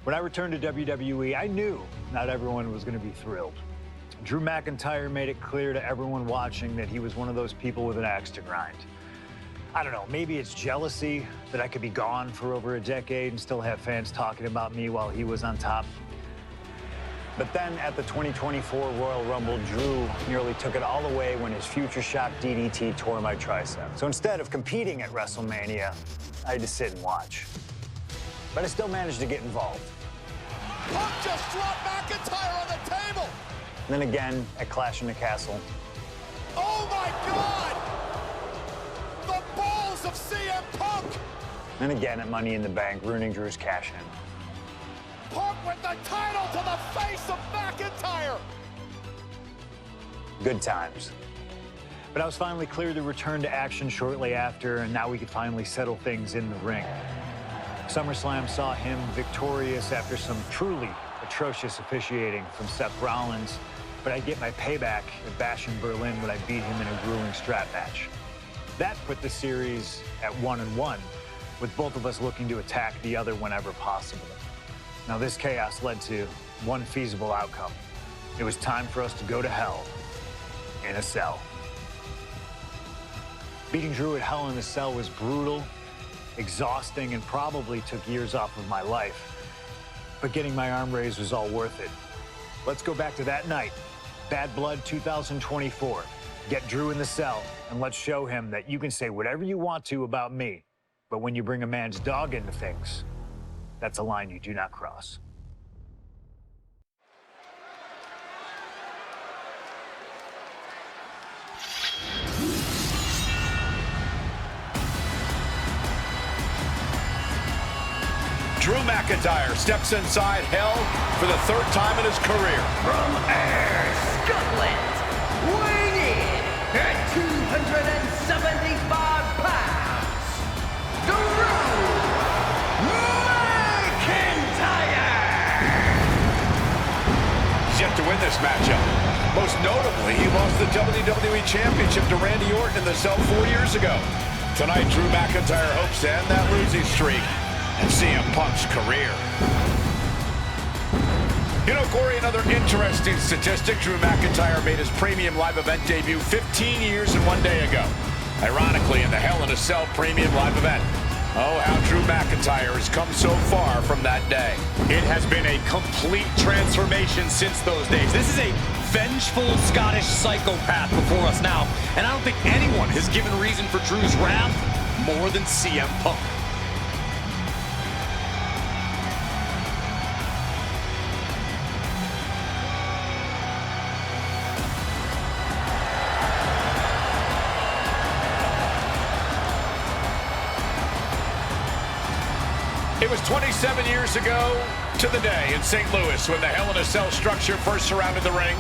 When I returned to WWE, I knew not everyone was going to be thrilled. Drew McIntyre made it clear to everyone watching that he was one of those people with an axe to grind. I don't know, maybe it's jealousy that I could be gone for over a decade and still have fans talking about me while he was on top. But then at the 2024 Royal Rumble, Drew nearly took it all away when his future shock DDT tore my tricep. So instead of competing at WrestleMania, I had to sit and watch. But I still managed to get involved. Punk just dropped McIntyre on the table! And then again at Clash in the Castle. Oh my God! The balls of CM Punk! And again at Money in the Bank, ruining Drew's cash-in. Punk with the title to the face of McIntyre! Good times. But I was finally cleared to return to action shortly after, and now we could finally settle things in the ring. SummerSlam saw him victorious after some truly atrocious officiating from Seth Rollins, but I'd get my payback at Bash in Berlin when I beat him in a grueling strap match. That put the series at 1-1, with both of us looking to attack the other whenever possible. Now this chaos led to one feasible outcome. It was time for us to go to hell in a cell. Beating Drew at Hell in a Cell was brutal, exhausting, and probably took years off of my life. But getting my arm raised was all worth it. Let's go back to that night, Bad Blood 2024. Get Drew in the cell, and let's show him that you can say whatever you want to about me, but when you bring a man's dog into things, that's a line you do not cross. Drew McIntyre steps inside Hell for the third time in his career. From Ayr, Scotland, weighing in at 275 pounds, Drew McIntyre! He's yet to win this matchup. Most notably, he lost the WWE Championship to Randy Orton in the cell 4 years ago. Tonight, Drew McIntyre hopes to end that losing streak and CM Punk's career. You know, Corey, another interesting statistic. Drew McIntyre made his premium live event debut 15 years and 1 day ago. Ironically, in the Hell in a Cell premium live event. Oh, how Drew McIntyre has come so far from that day. It has been a complete transformation since those days. This is a vengeful Scottish psychopath before us now, and I don't think anyone has given reason for Drew's wrath more than CM Punk. It was 27 years ago to the day in St. Louis when the Hell in a Cell structure first surrounded the ring.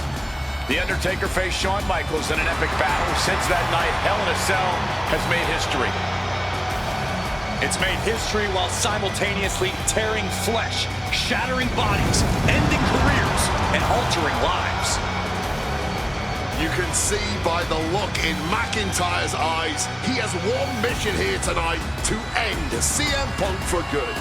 The Undertaker faced Shawn Michaels in an epic battle. Since that night, Hell in a Cell has made history. It's made history while simultaneously tearing flesh, shattering bodies, ending careers, and altering lives. You can see by the look in McIntyre's eyes, he has one mission here tonight: to end CM Punk for good.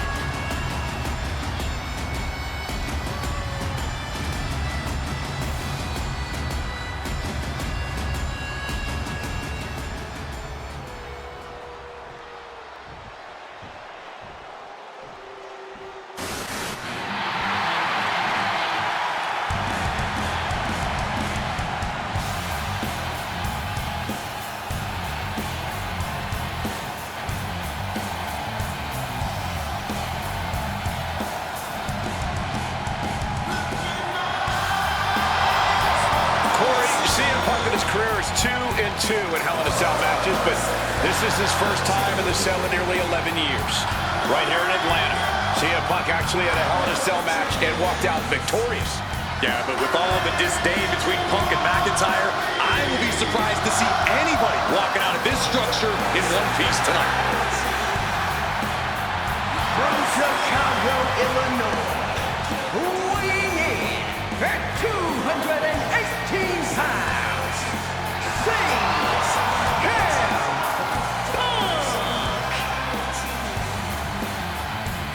Career is 2-2 in Hell in a Cell matches, but this is his first time in the cell in nearly 11 years. Right here in Atlanta, CM Punk actually had a Hell in a Cell match and walked out victorious. Yeah, but with all the disdain between Punk and McIntyre, I will be surprised to see anybody walking out of this structure in one piece tonight. From Chicago, Illinois, weighing in at 218 pounds,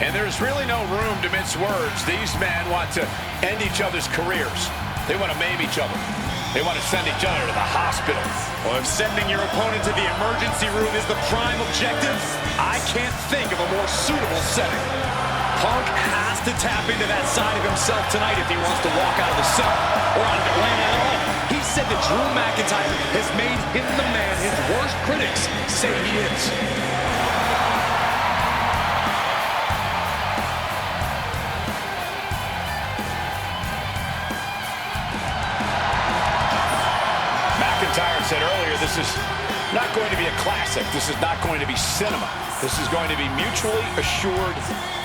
And there's really no room to mince words. These men want to end each other's careers. They want to maim each other. They want to send each other to the hospital. Well, if sending your opponent to the emergency room is the prime objective, I can't think of a more suitable setting. Punk has to tap into that side of himself tonight if he wants to walk out of the cell or out of Atlanta at all. He said that Drew McIntyre has made him the man his worst critics say he is. McIntyre said earlier, this is not going to be a classic. This is not going to be cinema. This is going to be mutually assured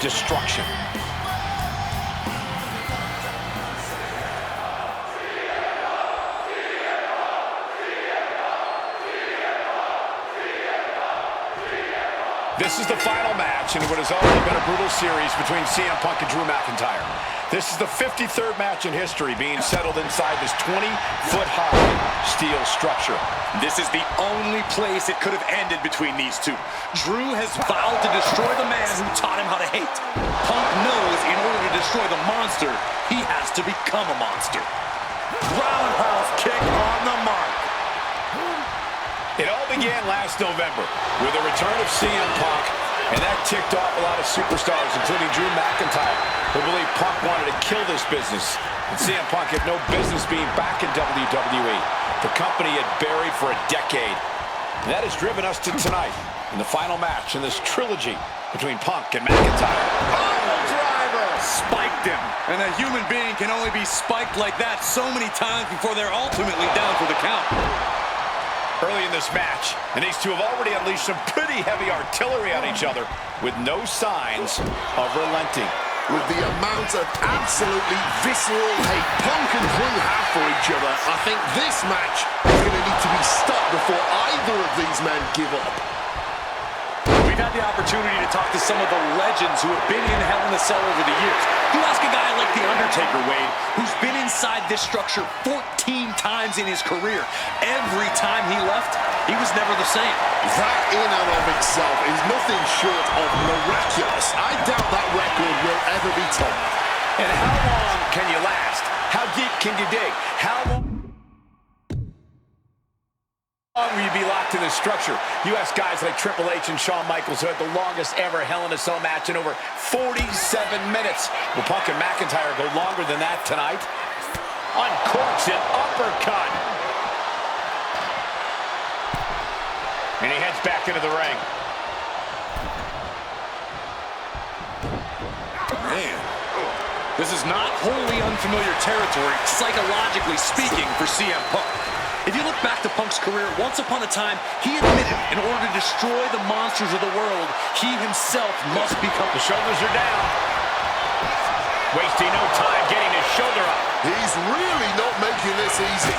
destruction. This is the final match in what has already been a brutal series between CM Punk and Drew McIntyre. This is the 53rd match in history being settled inside this 20-foot-high steel structure. This is the only place it could have ended between these two. Drew has vowed to destroy the man who taught him how to hate. Punk knows in order to destroy the monster, he has to become a monster. Roundhouse kick on the mark. It all began last November with the return of CM Punk, and that ticked off a lot of superstars, including Drew McIntyre, who believed Punk wanted to kill this business. And CM Punk had no business being back in WWE, the company had buried for a decade. And that has driven us to tonight, in the final match in this trilogy between Punk and McIntyre. Oh, driver! Spiked him. And a human being can only be spiked like that so many times before they're ultimately down for the count. Early in this match, and these two have already unleashed some pretty heavy artillery on each other with no signs of relenting. With the amount of absolutely visceral hate Punk and Drew have for each other, I think this match is going to need to be stopped before either of these men give up. We've had the opportunity to talk to some of the legends who have been in Hell in a Cell over the years. You ask a guy like The Undertaker, Wade, who's been inside this structure 14 times in his career. Every time he left, he was never the same. That in and of itself is nothing short of miraculous. I doubt that record will ever be topped. And how long can you last? How deep can you dig? How long will you be locked in this structure? You ask guys like Triple H and Shawn Michaels, who had the longest ever Hell in a Cell match in over 47 minutes. Will Punk and McIntyre go longer than that tonight? Uncorks an uppercut. And he heads back into the ring. Man, this is not wholly unfamiliar territory, psychologically speaking, for CM Punk. If you look back to Punk's career, once upon a time, he admitted in order to destroy the monsters of the world, he himself must become... The shoulders are down. Wasting no time getting his shoulder up. He's really not making this easy.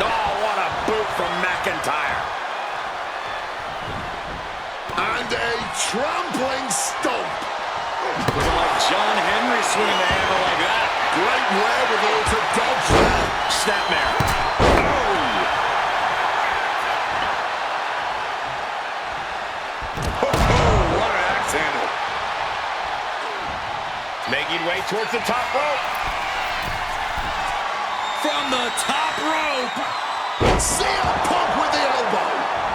Oh, what a boot from McIntyre. And a trampling stomp. Like John Henry swinging the hammer like that. Great wherewithal to dodge that. Snapmare. Making way towards the top rope. From the top rope. CM Punk with the elbow.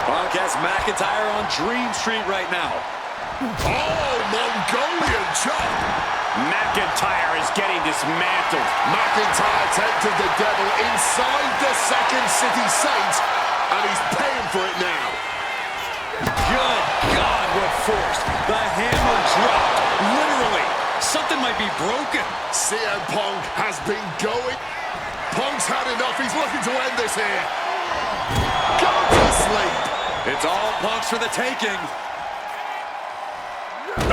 Punk has McIntyre on Dream Street right now. Oh, Mongolian chop. McIntyre is getting dismantled. McIntyre tempted the devil inside the Second City Saints, and he's paying for it now. Good God, what force. The hammer dropped. Literally. Something might be broken. CM Punk has been going. Punk's had enough. He's looking to end this here. Go to sleep. It's all Punk's for the taking.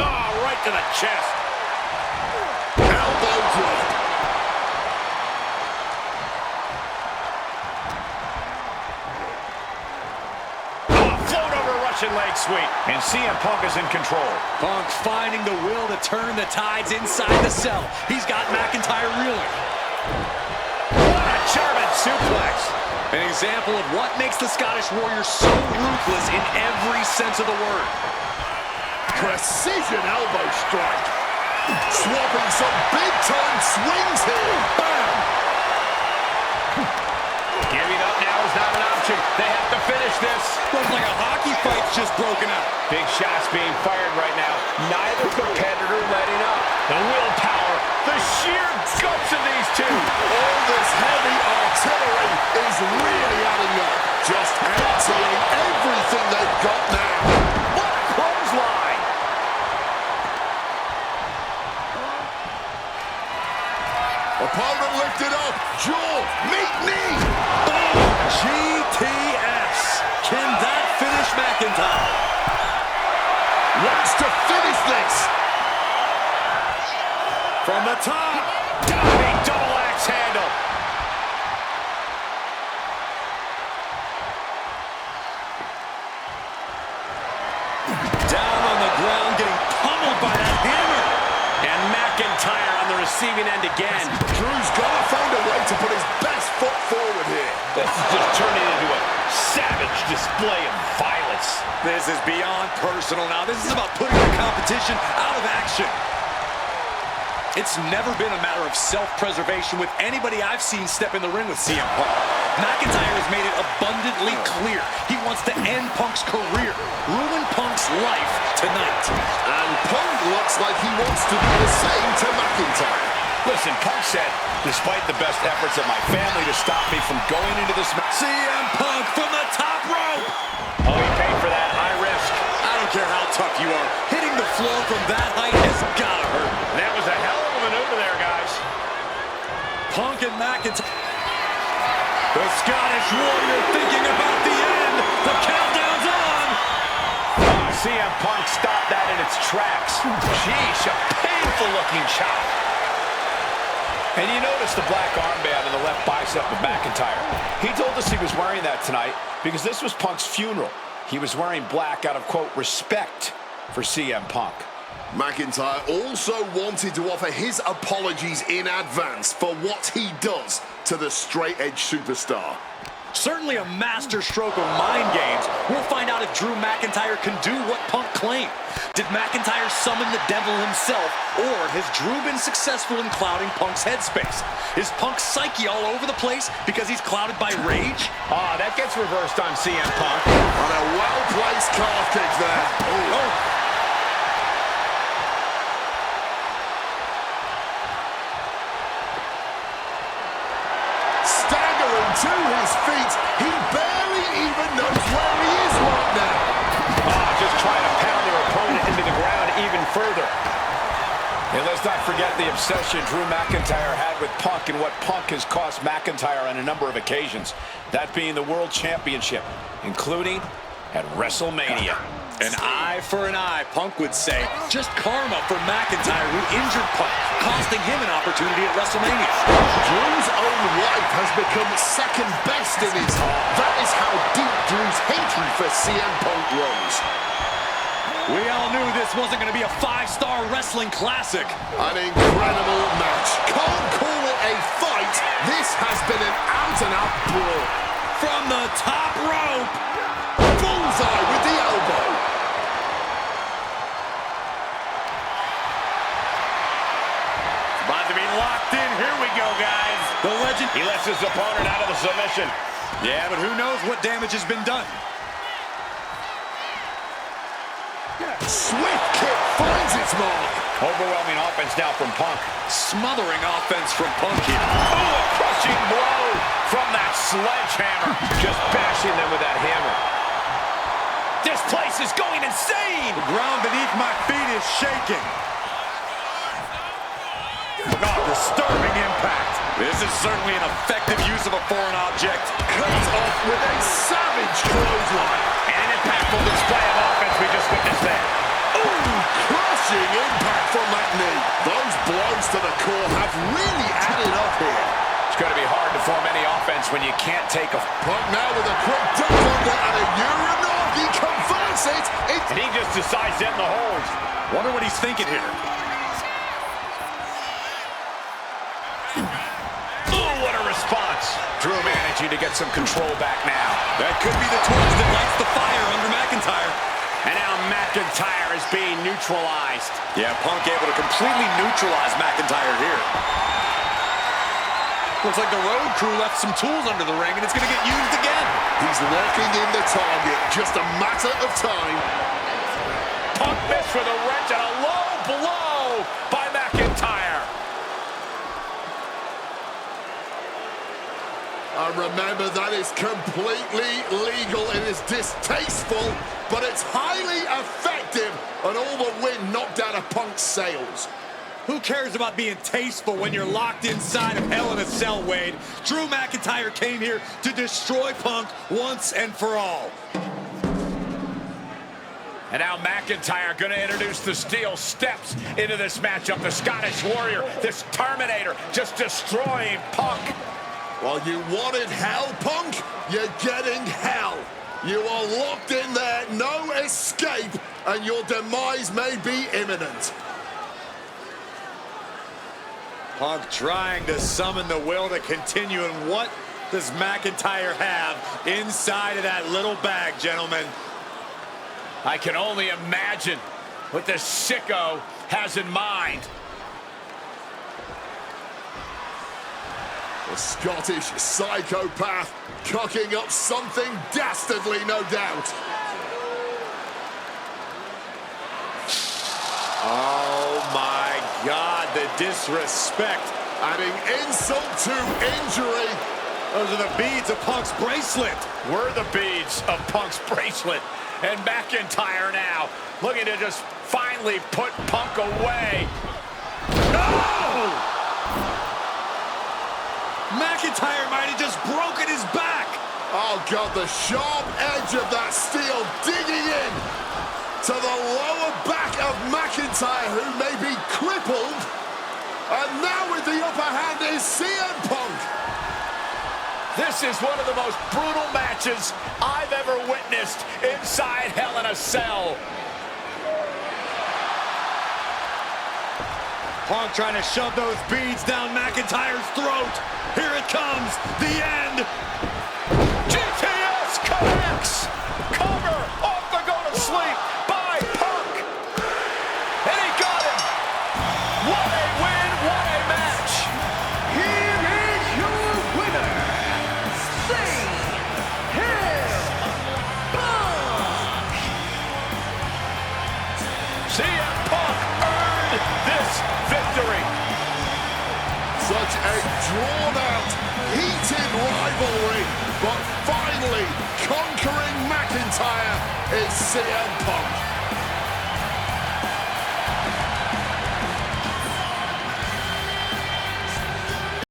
Oh, right to the chest. Elbow drop. Float over Russian leg sweep. And CM Punk is in control. Punk finding the will to turn the tides inside the cell. He's got McIntyre reeling. What a German suplex. An example of what makes the Scottish Warrior so ruthless in every sense of the word. Precision elbow strike. Swapping some big-time swings here. Bam! Giving up now is not an option. They have to finish this. Looks like a hockey fight's just broken out. Big shots being fired right now. Neither competitor letting up. The willpower, the sheer guts of these two. All this heavy artillery is really adding up. Just emptying everything they've got now. What a clothesline. Opponent lifted up. Jaw, meet knee. GTS. Can that finish McIntyre? Wants to finish this. From the top. Diving double axe handle. Down on the ground, getting pummeled by that hammer. And McIntyre on the receiving end again. Drew's got to find a way to put his best foot forward here. This is just turning into a savage display of violence. This is beyond personal now. This is about putting the competition out of action. It's never been a matter of self-preservation with anybody I've seen step in the ring with CM Punk. McIntyre has made it abundantly clear he wants to end Punk's career, ruin Punk's life tonight. And Punk looks like he wants to do the same to McIntyre. Listen, Punk said, despite the best efforts of my family to stop me from going into this match. CM Punk from the top rope. Oh, he paid for that high risk. I don't care how tough you are. Hitting the floor from that height has gotta hurt. That was a hell of a maneuver there, guys. Punk and McIntyre. The Scottish Warrior thinking about the end. The countdown's on. CM Punk stopped that in its tracks. Sheesh, a painful-looking chop. And you notice the black armband on the left bicep of McIntyre. He told us he was wearing that tonight because this was Punk's funeral. He was wearing black out of, quote, respect for CM Punk. McIntyre also wanted to offer his apologies in advance for what he does to the straight-edge superstar. Certainly a master stroke of mind games. We'll find out if Drew McIntyre can do what Punk claimed. Did McIntyre summon the devil himself, or has Drew been successful in clouding Punk's headspace? Is Punk's psyche all over the place because he's clouded by rage? That gets reversed on CM Punk. On a well-placed calf kick there. Oh. Staggering to his feet, he barely even knows where he is right now. Just trying to pound their opponent into the ground even further. And let's not forget the obsession Drew McIntyre had with Punk and what Punk has cost McIntyre on a number of occasions. That being the World Championship, including at WrestleMania. An eye for an eye, Punk would say. Just karma for McIntyre, who injured Punk, costing him an opportunity at WrestleMania. Drew's own wife has become second best in his heart. That is how deep Drew's hatred for CM Punk runs. We all knew this wasn't going to be a 5-star wrestling classic. An incredible match. Can't call it a fight. This has been an out-and-out brawl. From the top rope. Bullseye with the elbow. About to be locked in. Here we go, guys. The legend. He lets his opponent out of the submission. Yeah, but who knows what damage has been done. Swift kick finds its mark. Overwhelming offense now from Punk. Smothering offense from Punk here. Oh, a crushing blow from that sledgehammer. Just bashing them with that hammer. This place is going insane. The ground beneath my feet is shaking. Oh, disturbing impact. This is certainly an effective use of a foreign object. Cut off with a savage clothesline. And an impactful display of offense we just witnessed there. Ooh, crushing impact from that knee. Those blows to the core have really added up here. It's going to be hard to form any offense when you can't take a... Punk now with a quick duck under and a Uranagi converts it. And he just decides to end the hold. Wonder what he's thinking here. Ooh, what a response. Drew managing to get some control back now. That could be the torch that lights the fire under McIntyre. And now McIntyre is being neutralized. Yeah, Punk able to completely neutralize McIntyre here. Looks like the road crew left some tools under the ring, and it's going to get used again. He's locking in the target. Just a matter of time. Punk missed with a wrench and a low blow by McIntyre. And remember, that is completely legal. It is distasteful, but it's highly effective. And all the wind knocked out of Punk's sails. Who cares about being tasteful when you're locked inside of Hell in a Cell, Wade? Drew McIntyre came here to destroy Punk once and for all. And now McIntyre going to introduce the steel steps into this matchup. The Scottish Warrior, this Terminator, just destroying Punk. Well, you wanted hell, Punk? You're getting hell. You are locked in there, no escape, and your demise may be imminent. Punk trying to summon the will to continue, and what does McIntyre have inside of that little bag, gentlemen? I can only imagine what this sicko has in mind. The Scottish psychopath cocking up something dastardly, no doubt. Oh my God, the disrespect. Adding insult to injury. Those are the beads of Punk's bracelet. Were the beads of Punk's bracelet. And McIntyre now looking to just finally put Punk away. Oh! McIntyre might have just broken his back. Oh, God, the sharp edge of that steel digging in to the lower back of McIntyre, who may be crippled. And now with the upper hand is CM Punk. This is one of the most brutal matches I've ever witnessed inside Hell in a Cell. Punk trying to shove those beads down McIntyre's throat. Here it comes, the end. GTS connects. Cover off the go to sleep by Punk. And he got him. What a win, what a match. Here is your winner, CM Punk earned this victory. Such a drawn-out, heated rivalry, but finally conquering McIntyre is CM Punk.